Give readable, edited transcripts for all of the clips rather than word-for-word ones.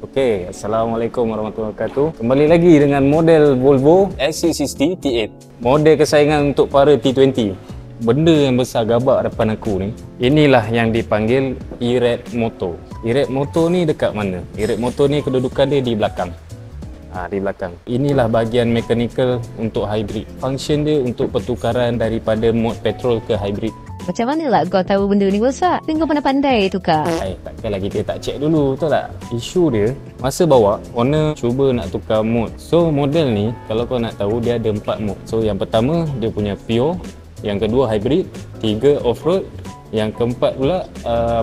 Okey, Assalamualaikum warahmatullahi wabarakatuh. Kembali lagi dengan model Volvo XC60 T8. Model kesayangan untuk para T20. Benda yang besar gabak depan aku ni, inilah yang dipanggil E-Red Motor. E-Red Motor ni dekat mana? E-Red Motor ni kedudukan dia di belakang. Di belakang. Inilah bahagian mechanical untuk hybrid. Function dia untuk pertukaran daripada mod petrol ke hybrid. Macam mana lah kau tahu benda ni besar? Kau pandai-pandai tukar. Takkanlah kita tak check dulu, tahu tak? Isu dia, masa bawa, owner cuba nak tukar mod. So model ni, kalau kau nak tahu, dia ada 4 mod. So yang pertama, dia punya pure. Yang kedua hybrid. 3 off-road. Yang keempat pula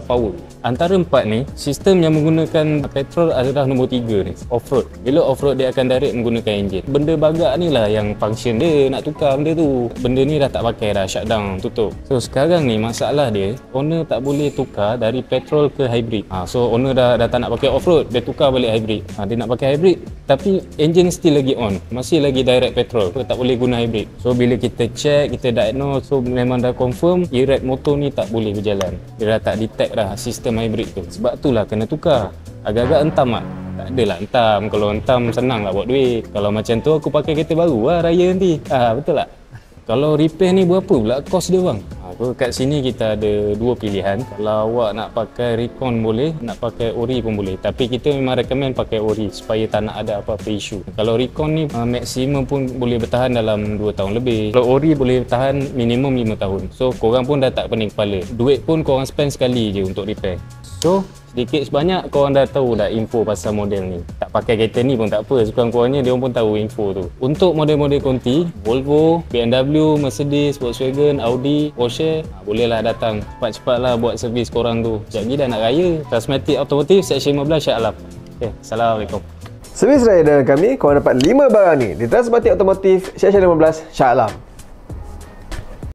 power. Antara 4 ni, sistem yang menggunakan petrol adalah nombor 3 ni, off-road. Bila off-road dia akan direct menggunakan enjin. Benda bagak ni lah yang function dia nak tukar benda tu. Benda ni dah tak pakai dah, shutdown, tutup. So sekarang ni masalah dia, owner tak boleh tukar dari petrol ke hybrid. So owner dah tak nak pakai off-road, dia tukar balik hybrid. Dia nak pakai hybrid tapi enjin still lagi on, masih lagi direct petrol, tak boleh guna hybrid. So bila kita check, kita diagnose, so memang dah confirm E-Red Motor ni tak boleh berjalan. Dia dah tak detect dah sistem hybrid tu. Sebab itulah kena tukar. Agak-agak entam tak? Tak adalah entam. Kalau entam senang lah buat duit. Kalau macam tu aku pakai kereta baru lah raya nanti. Betul tak? Kalau repair ni berapa pula kos dia bang? Kat sini kita ada 2 pilihan. Kalau awak nak pakai Recon boleh, nak pakai Ori pun boleh. Tapi kita memang recommend pakai Ori supaya tak nak ada apa-apa isu. Kalau Recon ni maksimum pun boleh bertahan dalam 2 tahun lebih. Kalau Ori boleh bertahan minimum 5 tahun. So korang pun dah tak pening kepala. Duit pun korang spend sekali je untuk repair. So sedikit sebanyak korang dah tahu dah info pasal model ni. Tak pakai kereta ni pun tak apa, sekurang-kurangnya dia pun tahu info tu. Untuk model-model konti, Volvo, BMW, Mercedes, Volkswagen, Audi, Porsche, bolehlah datang. Cepat-cepatlah buat servis korang tu. Sekejap lagi dah nak raya. Transmatic Automotive, Seksyen 15, Shah Alam. Okay, Assalamualaikum. Servis raya dengan kami, korang dapat 5 barang ni di Transmatic Automotive, Seksyen 15, Shah Alam.